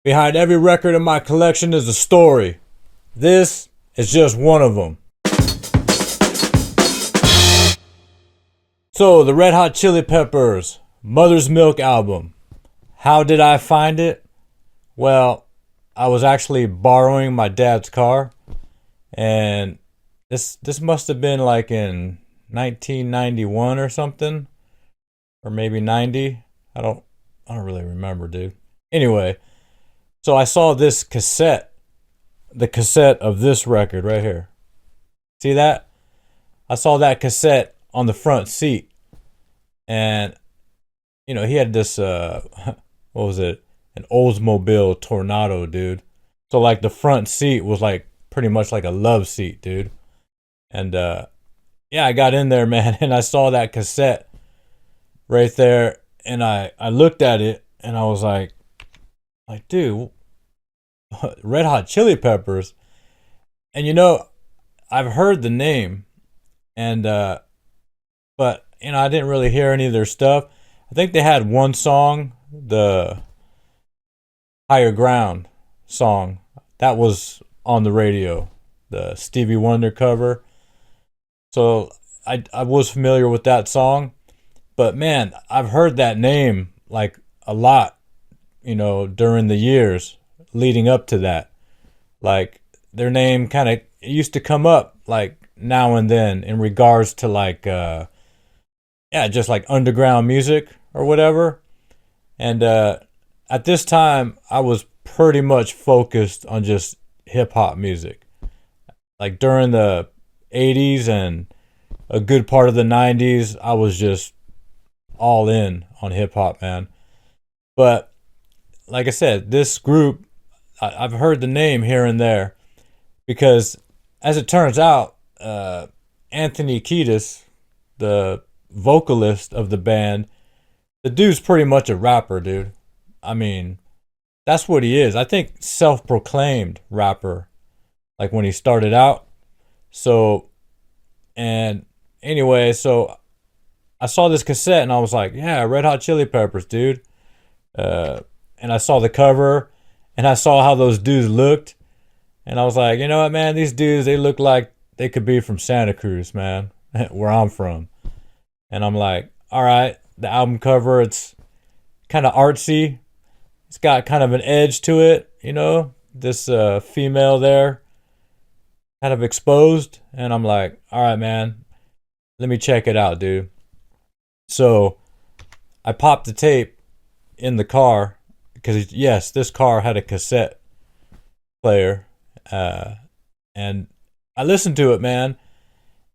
Behind every record in my collection is a story. This is just one of them. So, the Red Hot Chili Peppers Mother's Milk album. How did I find it? Well, I was actually borrowing my dad's car, and this must have been like in 1991 or something, or maybe 90. I don't really remember, dude. Anyway, so I saw this cassette, the cassette of this record right here. See that? I saw that cassette on the front seat, and he had this what was it? An Oldsmobile Tornado, dude. So like the front seat was like pretty much like a love seat, dude. And yeah, I got in there, man, and I saw that cassette right there, and I looked at it and I was like, dude, Red Hot Chili Peppers. And I've heard the name, and but I didn't really hear any of their stuff. I think they had one song, the Higher Ground song, that was on the radio, the Stevie Wonder cover. So I was familiar with that song, but man, I've heard that name like a lot, during the years leading up to that. Like their name kind of used to come up like now and then in regards to like yeah, just like underground music or whatever. And at this time I was pretty much focused on just hip hop music. Like during the 80s and a good part of the 90s, I was just all in on hip hop, man. But like I said, this group, I've heard the name here and there because, as it turns out, Anthony Kiedis, the vocalist of the band, the dude's pretty much a rapper, dude. I mean, that's what he is. I think self-proclaimed rapper, like when he started out. So, and anyway, so I saw this cassette and I was like, yeah, Red Hot Chili Peppers, dude. And I saw the cover and I saw how those dudes looked. And I was like, you know what, man? These dudes, they look like they could be from Santa Cruz, man, where I'm from. And I'm like, all right, the album cover, it's kind of artsy. It's got kind of an edge to it, this female there, kind of exposed. And I'm like, all right, man, let me check it out, dude. So I popped the tape in the car because, yes, this car had a cassette player. And I listened to it, man.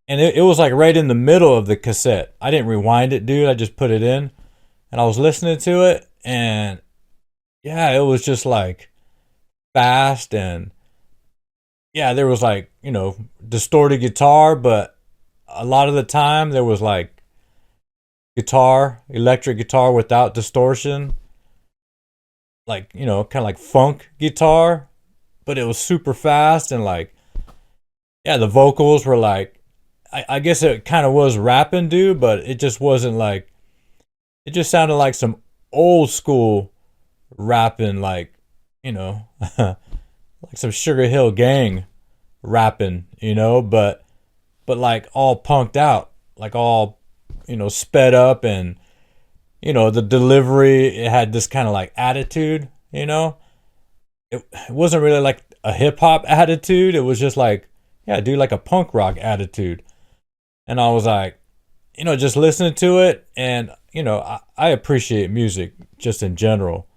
And it was like right in the middle of the cassette. I didn't rewind it, dude. I just put it in. And I was listening to it. And yeah, it was just like fast. And yeah, there was like, distorted guitar. But a lot of the time there was like electric guitar without distortion. Like, kind of like funk guitar. But it was super fast. And like, yeah, the vocals were like, I guess it kind of was rapping, dude, but it just wasn't like, it just sounded like some old school rapping, like, like some Sugar Hill Gang rapping, but like all punked out, like all, sped up, and the delivery, it had this kind of like attitude, it wasn't really like a hip hop attitude. It was just like, yeah, dude, like a punk rock attitude. And I was like, just listening to it, and I appreciate music just in general.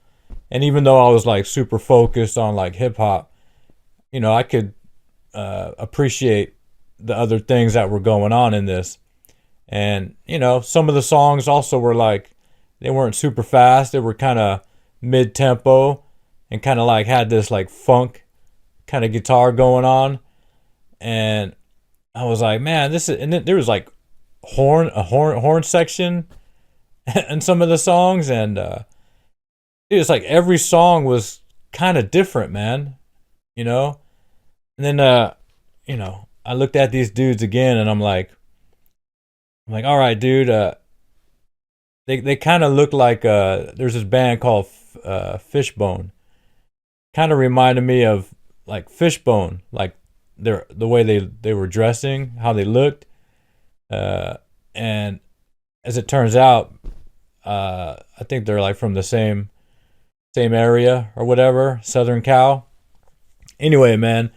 And even though I was like super focused on like hip hop, I could appreciate the other things that were going on in this. And some of the songs also were like, they weren't super fast. They were kind of mid tempo and kind of like had this like funk kind of guitar going on. And I was like, man, this is, and then there was like a horn section in some of the songs, and it's like every song was kind of different, man. And then I looked at these dudes again, and I'm like, all right, dude. They kind of look like there's this band called Fishbone, kind of reminded me of like Fishbone, like the way they were dressing, how they looked, uh, and as it turns out, I think they're like from the same area or whatever, Southern Cal. Anyway, man,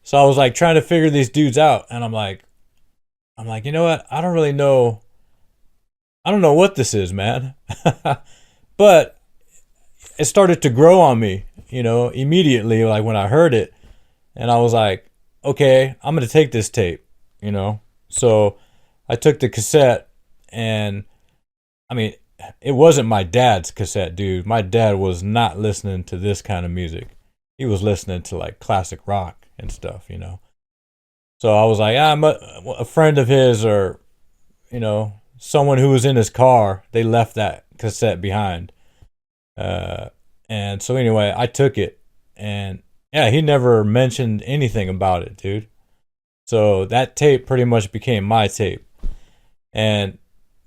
so I was like trying to figure these dudes out, and I'm like, you know what? I don't really know. I don't know what this is, man. But it started to grow on me, immediately, like when I heard it. And I was like, okay, I'm going to take this tape. So I took the cassette, and I mean, it wasn't my dad's cassette, dude. My dad was not listening to this kind of music. He was listening to like classic rock and stuff. So I was like, I'm a friend of his, or, someone who was in his car. They left that cassette behind. Uh, and so anyway, I took it, and yeah, he never mentioned anything about it, dude. So that tape pretty much became my tape. And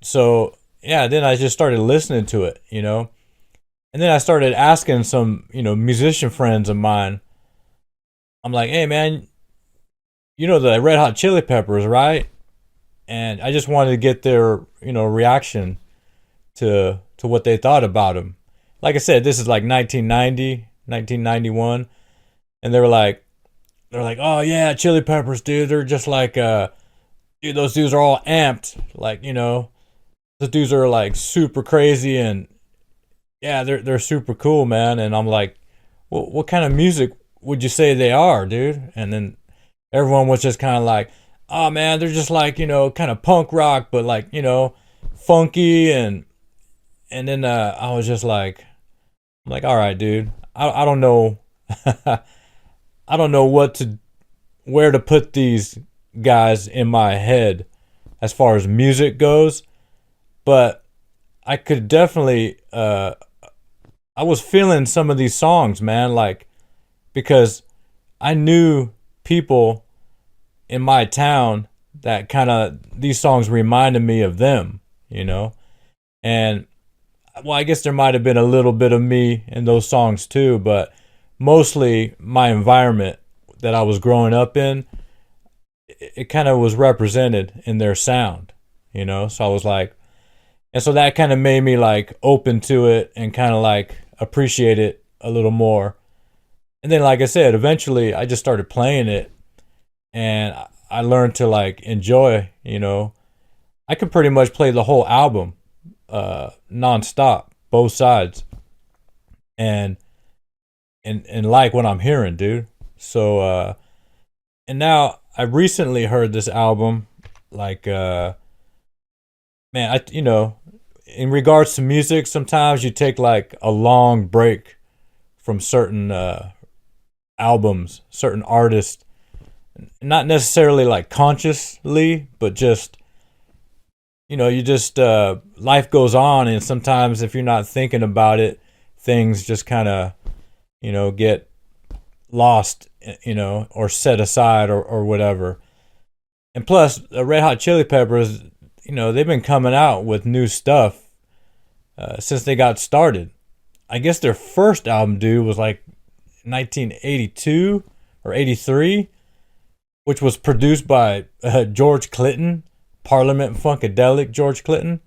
so, yeah, then I just started listening to it. And then I started asking some, musician friends of mine. I'm like, hey, man, you know the Red Hot Chili Peppers, right? And I just wanted to get their, reaction to what they thought about them. Like I said, this is like 1990, 1991, and they're like, oh yeah, Chili Peppers, dude. They're just like, dude, those dudes are all amped, like, those dudes are like super crazy, and yeah, they're super cool, man. And I'm like, well, what kind of music would you say they are, dude? And then everyone was just kind of like, oh man, they're just like, kind of punk rock, but like, funky. And then I was just like, I'm like, all right, dude, I don't know. I don't know where to put these guys in my head as far as music goes, but I could definitely, I was feeling some of these songs, man, like, because I knew people in my town that kind of, these songs reminded me of them. And well, I guess there might have been a little bit of me in those songs too, but mostly my environment that I was growing up in, it kind of was represented in their sound. So I was like, and so that kind of made me like open to it and kind of like appreciate it a little more. And then, like I said, eventually I just started playing it, and I learned to like enjoy. I could pretty much play the whole album nonstop, both sides, and and like what I'm hearing, dude. So and now I recently heard this album, like man, in regards to music, sometimes you take like a long break from certain albums, certain artists, not necessarily like consciously, but just you just life goes on, and sometimes if you're not thinking about it, things just kind of get lost, or set aside, or whatever. And plus, the Red Hot Chili Peppers, they've been coming out with new stuff since they got started. I guess their first album, dude, was like 1982 or 83, which was produced by George Clinton, Parliament Funkadelic George Clinton.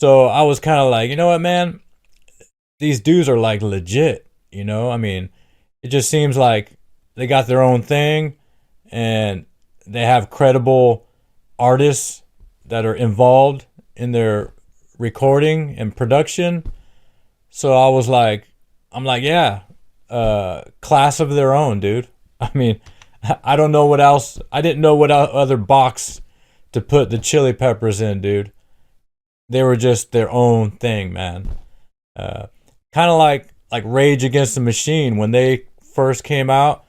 So I was kind of like, you know what, man? These dudes are like legit, I mean, it just seems like they got their own thing, and they have credible artists that are involved in their recording and production. So I'm like, yeah, class of their own, dude. I mean, I don't know what else. I didn't know what other box to put the Chili Peppers in, dude. They were just their own thing, man. Kind of like Rage Against the Machine, when they first came out,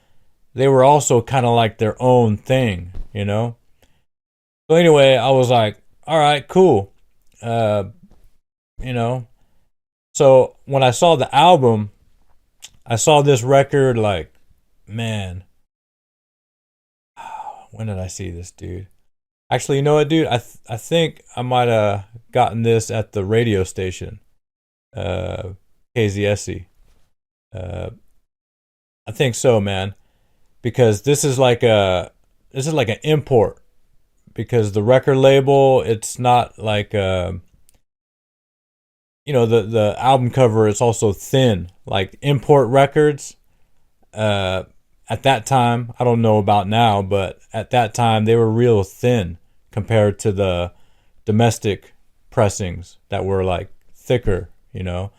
they were also kind of like their own thing. So anyway, I was like, all right, cool. You know. So when I saw the album, I saw this record like, man, when did I see this, dude? Actually, you know what, dude? I think I might have gotten this at the radio station, KZSE. Uh, I think so, man, because this is like an import because the record label, it's not like the album cover is also thin. Like import records, uh at that time, I don't know about now, but at that time they were real thin compared to the domestic pressings that were like thicker, you know.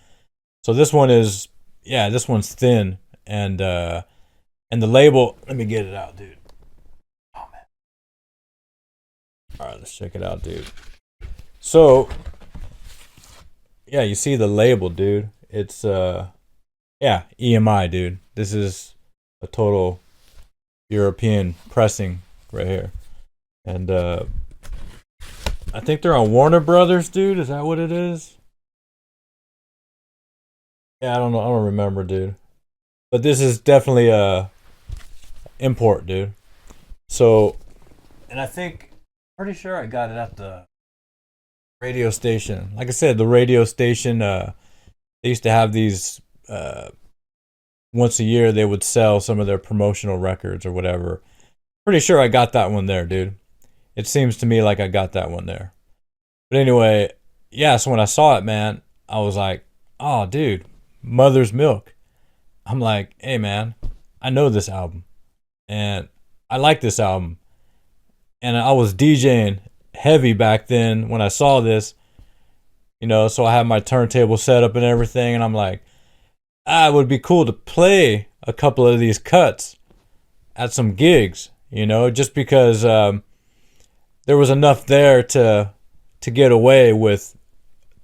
So this one is, yeah, this one's thin, and the label, let me get it out, dude. Oh man. All right, let's check it out, dude. So, yeah, you see the label, dude. It's yeah, EMI, dude. This is a total European pressing right here. And I think they're on Warner Brothers, dude. Is that what it is? Yeah, I don't know. I don't remember, dude. But this is definitely a import, dude. So, and I think, pretty sure I got it at the radio station. Like I said, the radio station, they used to have these, once a year they would sell some of their promotional records or whatever. Pretty sure I got that one there, dude. It seems to me like I got that one there. But anyway, yeah, so when I saw it, man, I was like, oh, dude, Mother's Milk. I'm like, hey, man, I know this album. And I like this album. And I was DJing heavy back then when I saw this, so I had my turntable set up and everything. And I'm like, it would be cool to play a couple of these cuts at some gigs, just because there was enough there to get away with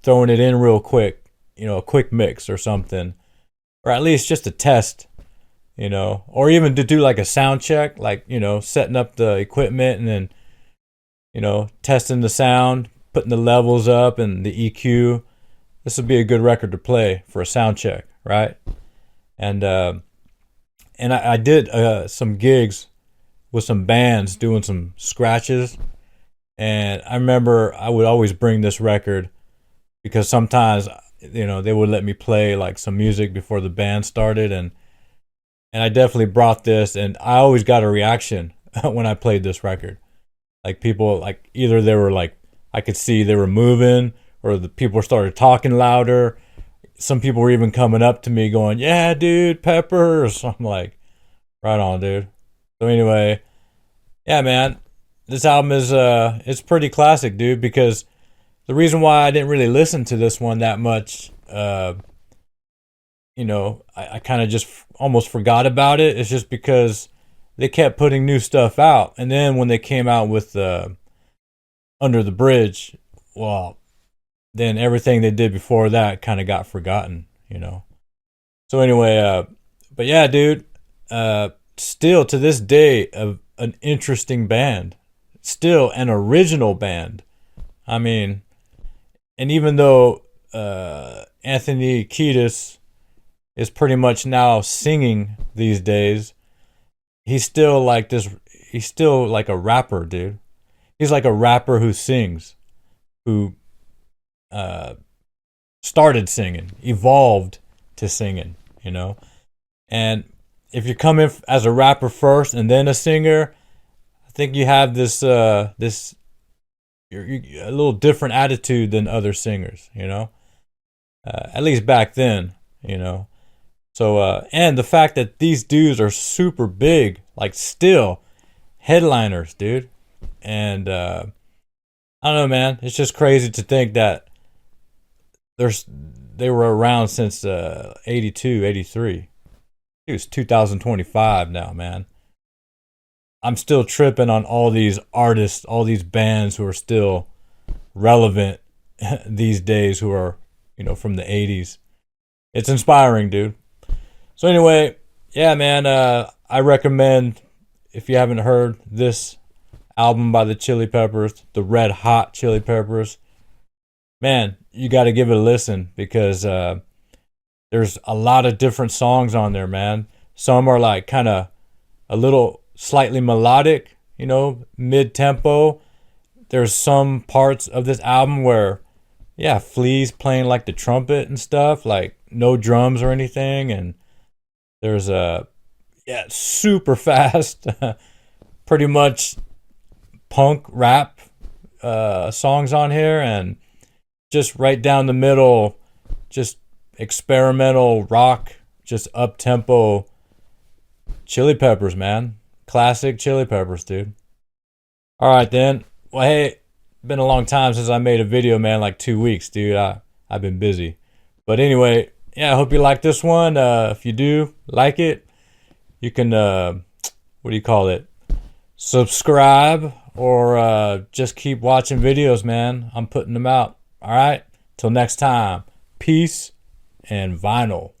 throwing it in real quick, a quick mix or something, or at least just a test, or even to do like a sound check, like, setting up the equipment and then, testing the sound, putting the levels up and the EQ. This would be a good record to play for a sound check, right? And I did some gigs with some bands doing some scratches, and I remember I would always bring this record because sometimes they would let me play like some music before the band started, and I definitely brought this, and I always got a reaction when I played this record. Like people, like either they were like, I could see they were moving, or the people started talking louder. Some people were even coming up to me going, yeah, dude, Peppers. I'm like, right on, dude. So anyway, yeah, man, this album is it's pretty classic, dude, because the reason why I didn't really listen to this one that much, I kind of just almost forgot about it. It's just because they kept putting new stuff out. And then when they came out with Under the Bridge, well, then everything they did before that kind of got forgotten, So anyway, but yeah, dude, still to this day, an interesting band. Still an original band. I mean, and even though Anthony Kiedis is pretty much now singing these days, he's still like this. He's still like a rapper, dude. He's like a rapper who sings, who started singing, evolved to singing, And if you come in as a rapper first and then a singer, I think you have this you're a little different attitude than other singers, At least back then, So and the fact that these dudes are super big, like still headliners, dude, and I don't know, man. It's just crazy to think that they were around since 82, 83. It was 2025 now, man. I'm still tripping on all these artists, all these bands who are still relevant these days, who are, from the 80s. It's inspiring, dude. So anyway, yeah, man, I recommend, if you haven't heard this album by the Chili Peppers, the Red Hot Chili Peppers, man, you got to give it a listen, because there's a lot of different songs on there, man. Some are like kind of a little slightly melodic, mid-tempo. There's some parts of this album where, yeah, Flea's playing like the trumpet and stuff, like no drums or anything. And there's Yeah, super fast. Pretty much punk rap songs on here, and just right down the middle, just experimental rock, just up tempo Chili Peppers, man. Classic Chili Peppers, dude. All right, then. Well, hey, been a long time since I made a video, man. Like 2 weeks, dude. I've been busy, but anyway, yeah. I hope you like this one. If you do like it, you can what do you call it? Subscribe or just keep watching videos, man. I'm putting them out. All right. Till next time. Peace and vinyl.